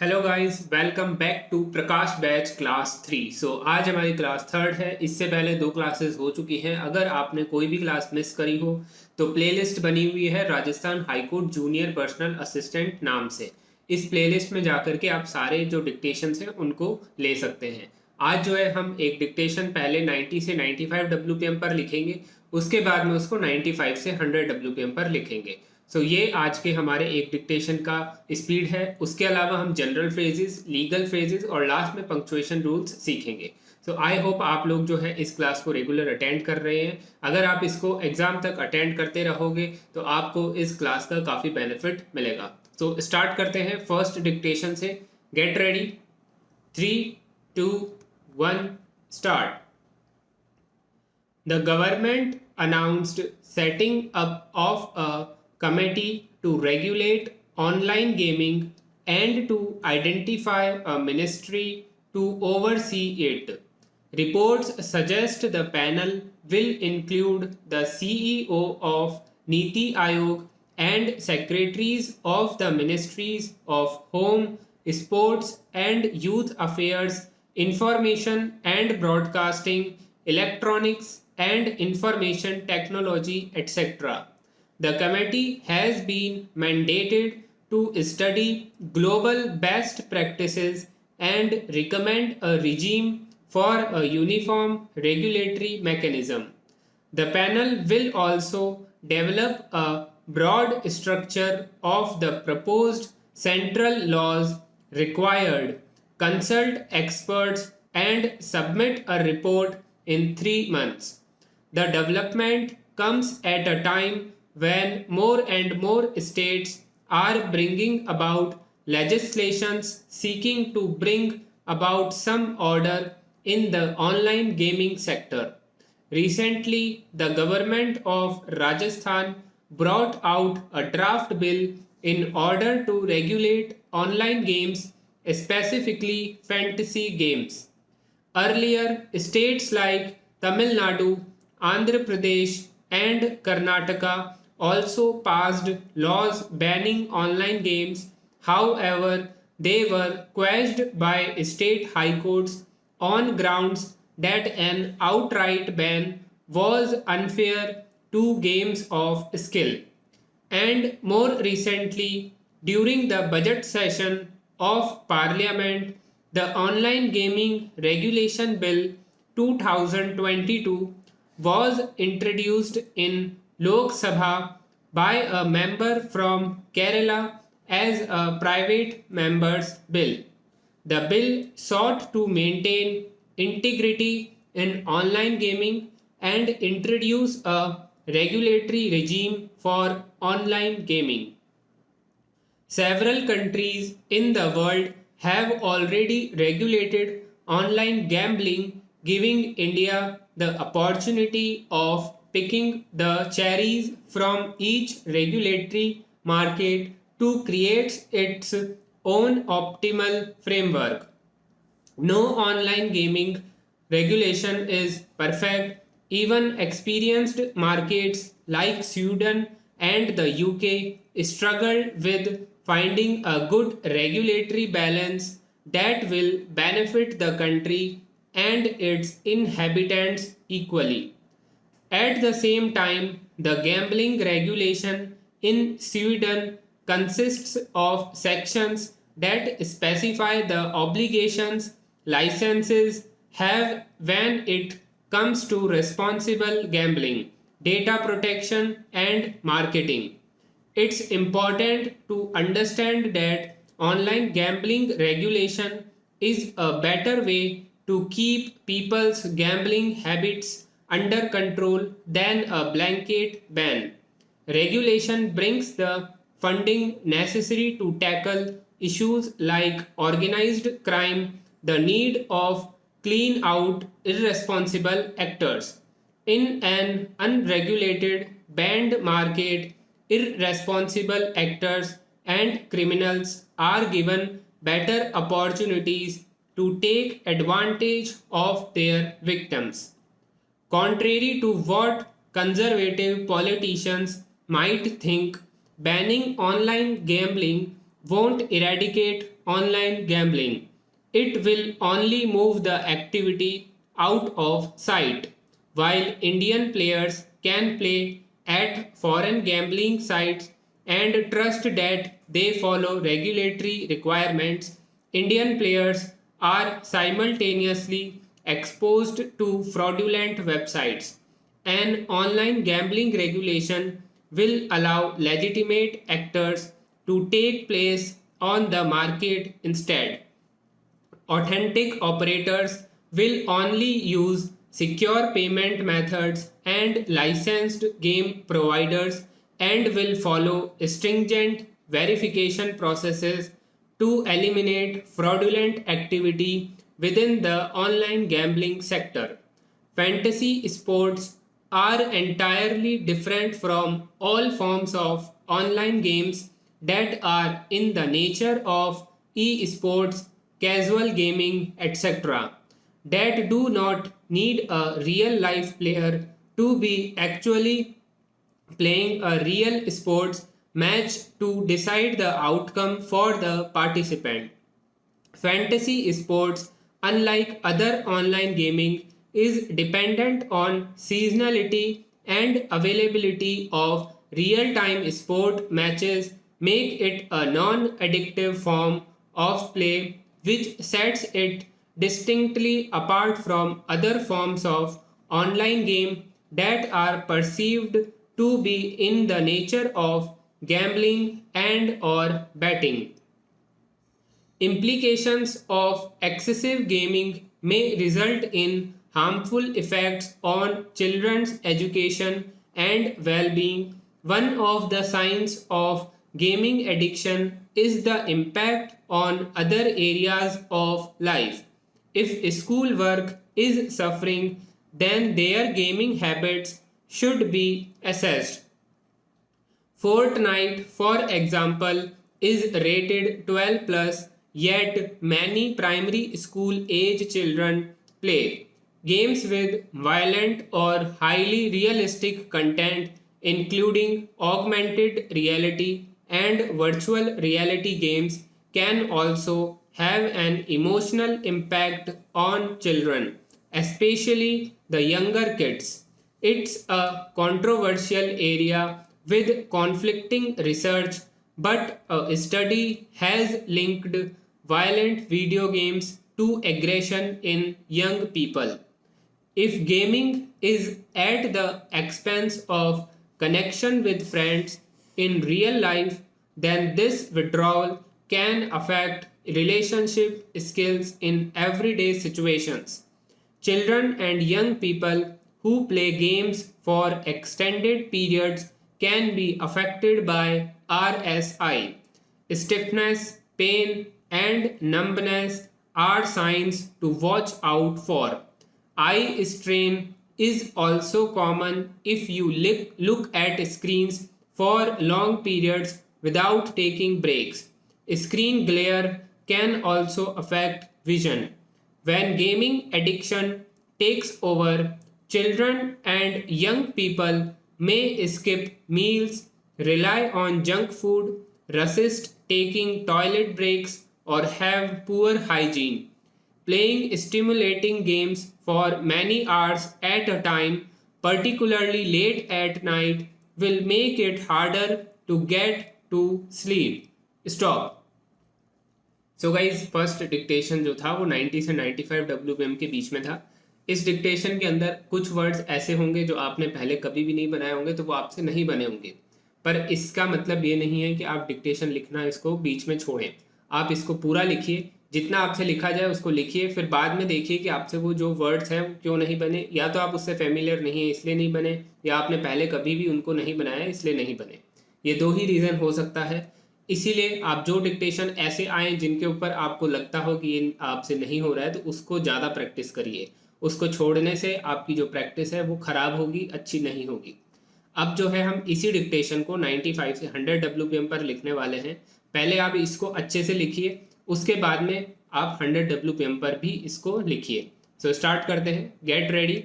Hello guys, welcome back to Prakash batch class 3। आज हमारी class third है। इससे पहले दो क्लासेस हो चुकी हैं। अगर आपने कोई भी क्लास मिस करी हो तो प्लेलिस्ट बनी हुई है Rajasthan high court junior personal assistant नाम से। इस प्लेलिस्ट में जाकर के आप सारे जो डिक्टेशंस हैं उनको ले सकते हैं। आज जो है हम एक डिक्टेशन पहले 90 से 95 डब्ल्यूपीएम पर लिखेंगे, उसके बाद में उसको 95 से 100 डब्ल्यूपीएम पर लिखेंगे। ये आज के हमारे एक डिक्टेशन का स्पीड है। उसके अलावा हम जनरल फ्रेजेस, लीगल फ्रेजेस और लास्ट में पंक्चुएशन रूल्स सीखेंगे। आई होप आप लोग जो है इस क्लास को रेगुलर अटेंड कर रहे हैं। अगर आप इसको एग्जाम तक अटेंड करते रहोगे तो आपको इस क्लास का काफ़ी बेनिफिट मिलेगा। स्टार्ट करते हैं फर्स्ट डिक्टेशन से। Gate ready, 3, 2, 1, start. The government announced setting up of a committee to regulate online gaming and to identify a ministry to oversee it. Reports suggest the panel will include the CEO of Niti Aayog and secretaries of the Ministries of Home, Sports and Youth Affairs, Information and Broadcasting, Electronics and Information Technology, etc. The committee has been mandated to study global best practices and recommend a regime for a uniform regulatory mechanism. The panel will also develop a broad structure of the proposed central laws required, consult experts, and submit a report in 3 months. The development comes at a time when more and more states are bringing about legislations seeking to bring about some order in the online gaming sector. Recently, the government of Rajasthan brought out a draft bill in order to regulate online games, specifically fantasy games. Earlier, states like Tamil Nadu, Andhra Pradesh, and Karnataka also passed laws banning online games. However, they were quashed by state high courts on grounds that an outright ban was unfair to games of skill. And more recently, during the budget session of Parliament, the Online Gaming Regulation Bill 2022 was introduced in Lok Sabha by a member from Kerala as a private member's bill. The bill sought to maintain integrity in online gaming and introduce a regulatory regime for online gaming. Several countries in the world have already regulated online gambling, giving India the opportunity of picking the cherries from each regulatory market to create its own optimal framework. No online gaming regulation is perfect. Even experienced markets like Sweden and the UK struggle with finding a good regulatory balance that will benefit the country and its inhabitants equally. At the same time, the gambling regulation in Sweden consists of sections that specify the obligations licenses have when it comes to responsible gambling, data protection, and marketing. It's important to understand that online gambling regulation is a better way to keep people's gambling habits under control than a blanket ban. Regulation brings the funding necessary to tackle issues like organized crime, the need of clean out irresponsible actors. In an unregulated, banned market, irresponsible actors and criminals are given better opportunities to take advantage of their victims. Contrary to what conservative politicians might think, banning online gambling won't eradicate online gambling. It will only move the activity out of sight. While Indian players can play at foreign gambling sites and trust that they follow regulatory requirements, Indian players are simultaneously exposed to fraudulent websites. An online gambling regulation will allow legitimate actors to take place on the market instead. Authentic operators will only use secure payment methods and licensed game providers and will follow stringent verification processes to eliminate fraudulent activity within the online gambling sector. Fantasy sports are entirely different from all forms of online games that are in the nature of e-sports, casual gaming, etc., that do not need a real life player to be actually playing a real sports match to decide the outcome for the participant. Fantasy sports, unlike other online gaming, is dependent on seasonality and availability of real-time sport matches make it a non-addictive form of play which sets it distinctly apart from other forms of online game that are perceived to be in the nature of gambling and or betting. Implications of excessive gaming may result in harmful effects on children's education and well being. One of the signs of gaming addiction is the impact on other areas of life. If schoolwork is suffering, then their gaming habits should be assessed. Fortnite, for example, is rated 12 plus, yet many primary school age children play games with violent or highly realistic content, including augmented reality and virtual reality games, can also have an emotional impact on children, especially the younger kids. It's a controversial area with conflicting research, but a study has linked violent video games to aggression in young people. If gaming is at the expense of connection with friends in real life, then this withdrawal can affect relationship skills in everyday situations. Children and young people who play games for extended periods can be affected by RSI. Stiffness, pain, and numbness are signs to watch out for. Eye strain is also common if you look at screens for long periods without taking breaks. Screen glare can also affect vision. When gaming addiction takes over, children and young people may skip meals, rely on junk food, resist taking toilet breaks, or have poor hygiene. Playing stimulating games for many hours at a time, particularly late at night, will make it harder to get to sleep. Stop. So guys first dictation जो था वो 90 से 95 WPM के बीच में था. इस dictation के अंदर कुछ वर्ड्स ऐसे होंगे जो आपने पहले कभी भी नहीं बनाए होंगे, तो वो आपसे नहीं बने होंगे, पर इसका मतलब ये नहीं है कि आप डिक्टेशन लिखना इसको बीच में छोड़ें. आप इसको पूरा लिखिए, जितना आपसे लिखा जाए उसको लिखिए, फिर बाद में देखिए कि आपसे वो जो वर्ड्स हैं वो क्यों नहीं बने. या तो आप उससे फेमिलियर नहीं है इसलिए नहीं बने, या आपने पहले कभी भी उनको नहीं बनाया इसलिए नहीं बने. ये दो ही रीज़न हो सकता है. इसीलिए आप जो डिक्टेशन ऐसे आए जिनके ऊपर आपको लगता हो कि ये आपसे नहीं हो रहा है, तो उसको ज़्यादा प्रैक्टिस करिए. उसको छोड़ने से आपकी जो प्रैक्टिस है वो ख़राब होगी, अच्छी नहीं होगी. अब जो है हम इसी डिक्टेशन को 95 से 100 WPM पर लिखने वाले हैं. पहले आप इसको अच्छे से लिखिए, उसके बाद में आप 100 WPM पर भी इसको लिखिए. सो स्टार्ट करते हैं. Get ready.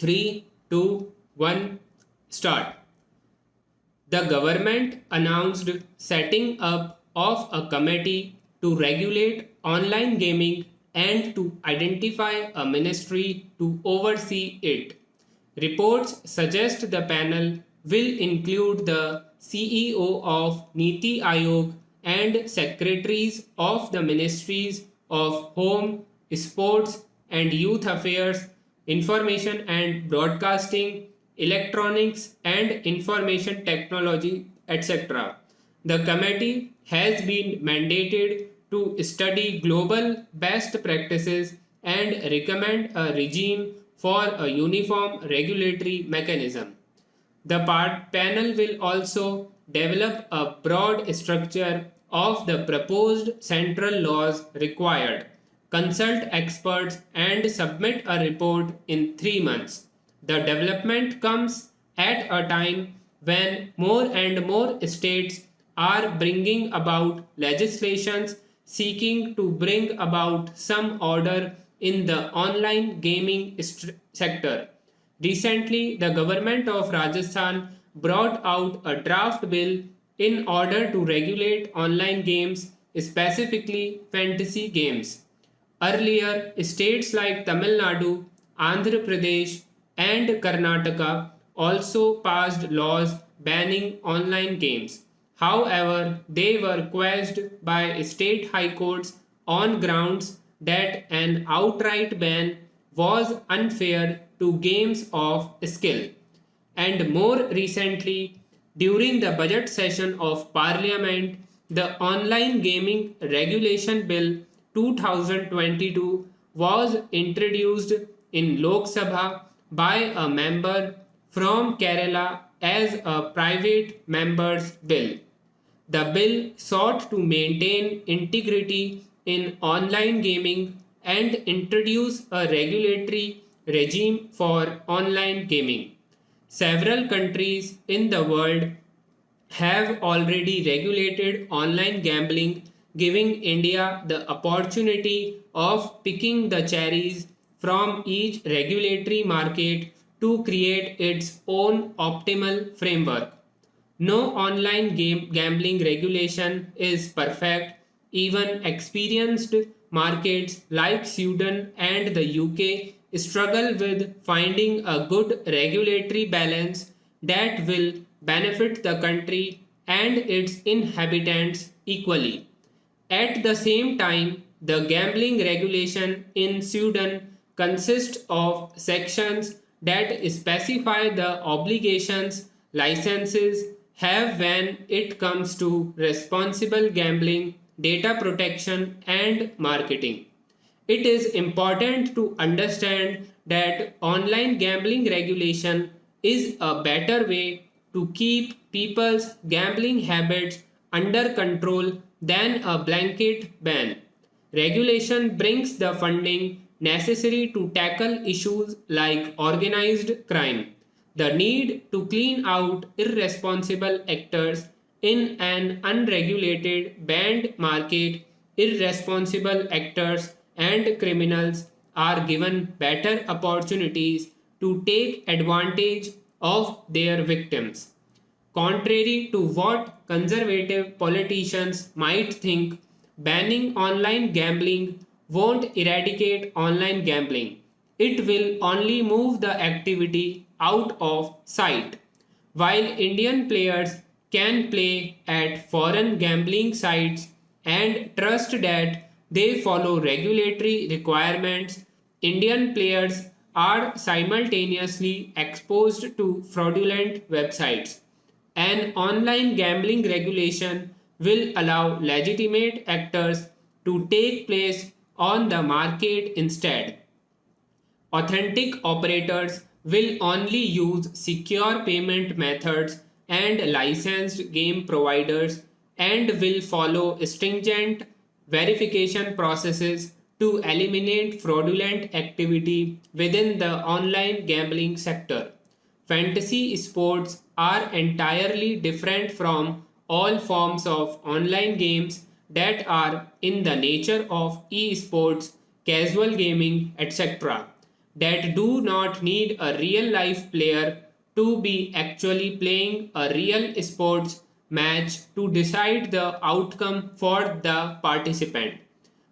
3, 2, 1 start. The government announced setting up of a committee to regulate online gaming and to identify a ministry to oversee it. Reports suggest the panel will include the CEO of Niti Aayog and secretaries of the ministries of Home, Sports and Youth Affairs, Information and Broadcasting, Electronics and Information Technology, etc. The committee has been mandated to study global best practices and recommend a regime for a uniform regulatory mechanism. The panel will also develop a broad structure of the proposed central laws required, consult experts, and submit a report in 3 months. The development comes at a time when more and more states are bringing about legislations seeking to bring about some order in the online gaming sector. Recently, the government of Rajasthan brought out a draft bill in order to regulate online games, specifically fantasy games. Earlier, states like Tamil Nadu, Andhra Pradesh, and Karnataka also passed laws banning online games. However, they were quashed by state high courts on grounds that an outright ban was unfair to games of skill. And more recently, during the budget session of Parliament, the Online Gaming Regulation Bill 2022 was introduced in Lok Sabha by a member from Kerala as a private member's bill. The bill sought to maintain integrity in online gaming and introduce a regulatory regime for online gaming. Several countries in the world have already regulated online gambling, giving India the opportunity of picking the cherries from each regulatory market to create its own optimal framework. No online gambling regulation is perfect. Even experienced markets like Sweden and the UK struggle with finding a good regulatory balance that will benefit the country and its inhabitants equally. At the same time, the gambling regulation in Sweden consists of sections that specify the obligations licenses have when it comes to responsible gambling, data protection, and marketing. It is important to understand that online gambling regulation is a better way to keep people's gambling habits under control than a blanket ban. Regulation brings the funding necessary to tackle issues like organized crime, the need to clean out irresponsible actors in an unregulated banned market. Irresponsible actors and criminals are given better opportunities to take advantage of their victims. Contrary to what conservative politicians might think, banning online gambling won't eradicate online gambling. It will only move the activity out of sight. While Indian players can play at foreign gambling sites and trust that they follow regulatory requirements, Indian players are simultaneously exposed to fraudulent websites. An online gambling regulation will allow legitimate actors to take place on the market instead. Authentic operators will only use secure payment methods and licensed game providers and will follow stringent verification processes to eliminate fraudulent activity within the online gambling sector. Fantasy sports are entirely different from all forms of online games that are in the nature of e-sports, casual gaming, etc., that do not need a real life player to be actually playing a real sports. match to decide the outcome for the participant.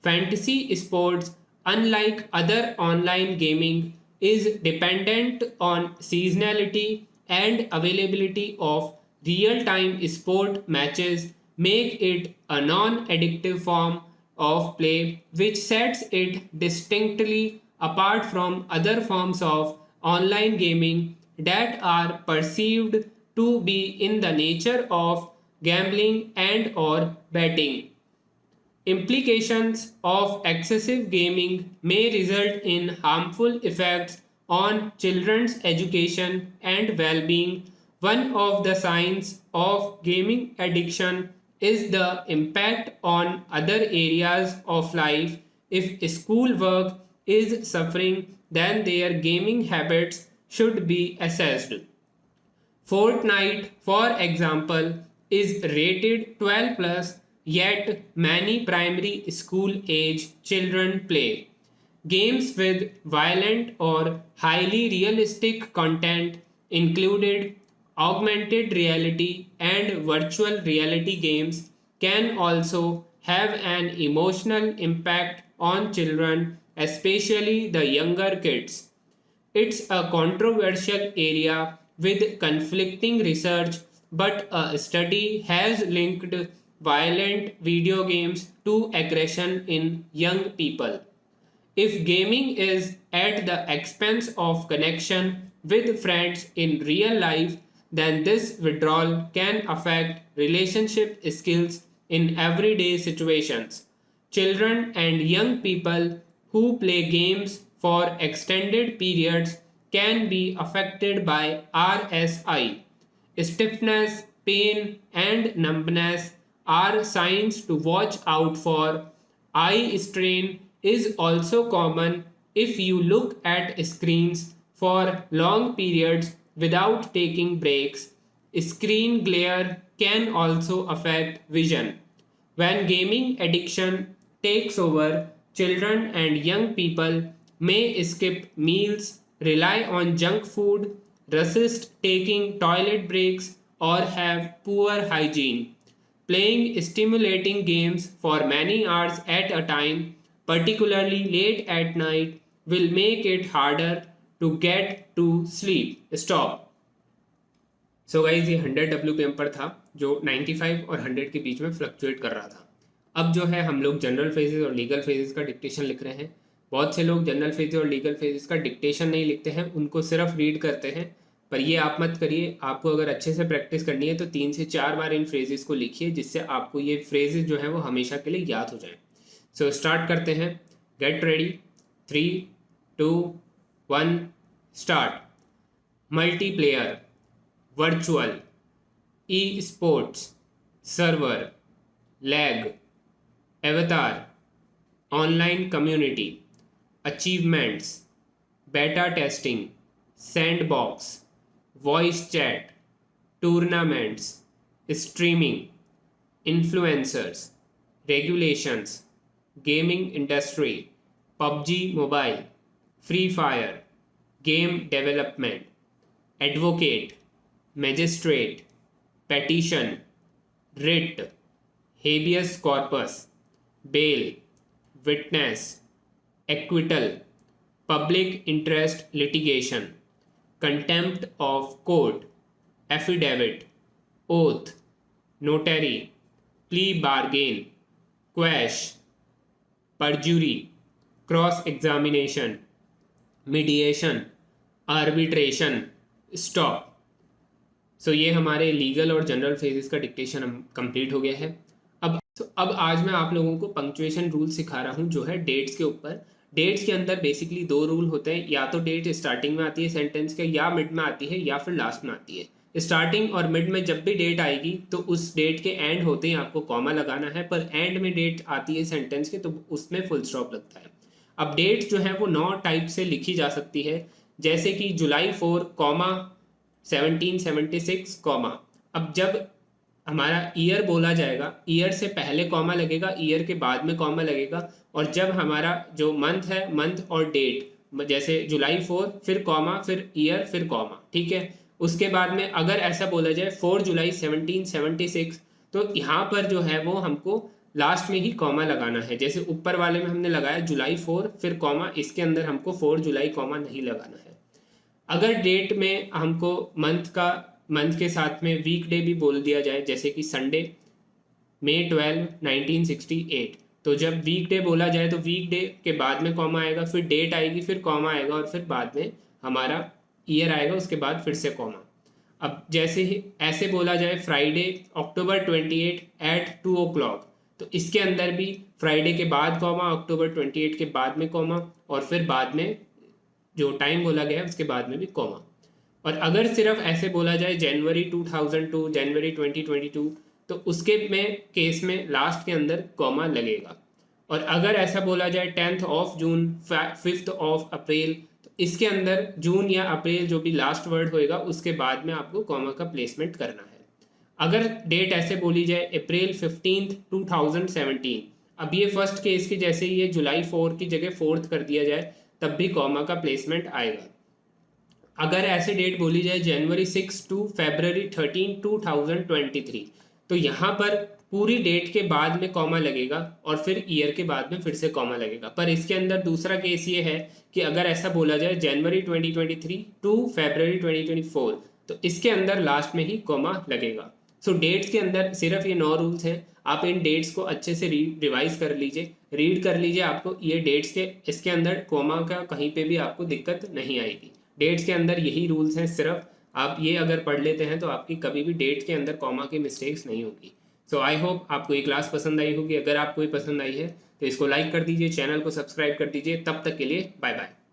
Fantasy sports, unlike other online gaming, is dependent on seasonality and availability of real time sport matches, make it a non addictive form of play which sets it distinctly apart from other forms of online gaming that are perceived to be in the nature of gambling and or betting. Implications of excessive gaming may result in harmful effects on children's education and well being. One of the signs of gaming addiction is the impact on other areas of life. If schoolwork is suffering, then their gaming habits should be assessed. Fortnite, for example, is rated 12 plus, yet many primary school age children play games with violent or highly realistic content, included augmented reality and virtual reality games, can also have an emotional impact on children, especially the younger kids. It's a controversial area with conflicting research, but a study has linked violent video games to aggression in young people. If gaming is at the expense of connection with friends in real life, then this withdrawal can affect relationship skills in everyday situations. Children and young people who play games for extended periods can be affected by RSI. Stiffness, pain, and numbness are signs to watch out for. Eye strain is also common if you look at screens for long periods without taking breaks. Screen glare can also affect vision. When gaming addiction takes over, children and young people may skip meals, rely on junk food, resist taking toilet breaks, or have poor hygiene. Playing stimulating games for many hours at a time, particularly late at night, will make it harder to get to sleep. Stop. So guys ये 100 WPM पर था जो 95 और 100 के बीच में fluctuate कर रहा था. अब जो है हम लोग जनरल फेजेस और लीगल फेजेस का डिक्टेशन लिख रहे हैं. बहुत से लोग जनरल फेजेस और लीगल फेजेस का डिक्टेशन नहीं लिखते हैं, उनको सिर्फ रीड करते हैं. पर ये आप मत करिए. आपको अगर अच्छे से प्रैक्टिस करनी है तो 3 से 4 बार इन फ्रेजेस को लिखिए, जिससे आपको ये फ्रेजेस जो है वो हमेशा के लिए याद हो जाए. सो स्टार्ट करते हैं. Get ready. 3, 2, 1 start. Multiplayer, virtual, esports, server, lag, avatar, online community, achievements, beta testing, sandbox, voice chat, tournaments, streaming, influencers, regulations, gaming industry, PUBG mobile, free fire, game development, advocate, magistrate, petition, writ, habeas corpus, bail, witness, acquittal, public interest litigation, contempt of court, affidavit, oath, notary, plea bargain, quash, perjury, cross examination, mediation, arbitration, stop. So ये हमारे legal और general phases का dictation हम complete हो गया है. अब आज मैं आप लोगों को पंक्चुएशन रूल सिखा रहा हूँ जो है डेट्स के ऊपर. डेट्स के अंदर बेसिकली 2 रूल होते हैं. या तो डेट स्टार्टिंग में आती है सेंटेंस के, या मिड में आती है, या फिर लास्ट में आती है. स्टार्टिंग और मिड में जब भी डेट आएगी तो उस डेट के एंड होते ही आपको कॉमा लगाना है. पर एंड में डेट आती है सेंटेंस के तो उसमें फुल स्टॉप लगता है. अब डेट जो है वो 9 टाइप से लिखी जा सकती है, जैसे कि जुलाई 4, कॉमा 1776, कॉमा. अब जब हमारा ईयर बोला जाएगा, ईयर से पहले कॉमा लगेगा, ईयर के बाद में कॉमा लगेगा. और जब हमारा जो मंथ है, मंथ और डेट, जैसे जुलाई 4 फिर कॉमा फिर ईयर फिर कॉमा. ठीक है. उसके बाद में अगर ऐसा बोला जाए 4 जुलाई 1776, तो यहाँ पर जो है वो हमको लास्ट में ही कॉमा लगाना है। जैसे ऊपर वाले में हमने लगाया जुलाई 4 फिर कॉमा, इसके अंदर हमको 4 जुलाई कॉमा नहीं लगाना है। अगर डेट में हमको मंथ के साथ में वीक डे भी बोल दिया जाए, जैसे कि संडे May 12, 1968, तो जब वीक डे बोला जाए तो वीक डे के बाद में कॉमा आएगा, फिर डेट आएगी, फिर कॉमा आएगा और फिर बाद में हमारा ईयर आएगा, उसके बाद फिर से कॉमा। अब जैसे ही ऐसे बोला जाए फ्राइडे October 28 at 2 o'clock, तो इसके अंदर भी फ्राइडे के बाद कॉमा, October 28 के बाद में कॉमा और फिर बाद में जो टाइम बोला गया है उसके बाद में भी कॉमा। और अगर सिर्फ ऐसे बोला जाए जनवरी 2002, जनवरी 2022, तो उसके में केस में लास्ट के अंदर कॉमा लगेगा। और अगर ऐसा बोला जाए 10th of June, 5th of April, तो इसके अंदर जून या अप्रैल जो भी लास्ट वर्ड होएगा उसके बाद में आपको कॉमा का प्लेसमेंट करना है। अगर डेट ऐसे बोली जाए अप्रैल 15, 2017, अब ये फर्स्ट केस की जैसे ये जुलाई 4 की जगह 4th कर दिया जाए तब भी कॉमा का प्लेसमेंट आएगा। अगर ऐसे डेट बोली जाए जनवरी 6 to February 13, 2023, तो यहाँ पर पूरी डेट के बाद में कॉमा लगेगा और फिर ईयर के बाद में फिर से कॉमा लगेगा। पर इसके अंदर दूसरा केस ये है कि अगर ऐसा बोला जाए जनवरी 2023 to February 2024, तो इसके अंदर लास्ट में ही कॉमा लगेगा। सो डेट्स के अंदर सिर्फ ये 9 रूल्स हैं। आप इन डेट्स को अच्छे से रिवाइज कर लीजिए, रीड कर लीजिए, आपको ये डेट्स के इसके अंदर कॉमा का कहीं पे भी आपको दिक्कत नहीं आएगी। डेट्स के अंदर यही रूल्स हैं, सिर्फ आप ये अगर पढ़ लेते हैं तो आपकी कभी भी डेट के अंदर कॉमा की मिस्टेक्स नहीं होगी। सो आई होप आपको ये क्लास पसंद आई होगी। अगर आपको ये पसंद आई है तो इसको लाइक कर दीजिए, चैनल को सब्सक्राइब कर दीजिए। तब तक के लिए बाय बाय।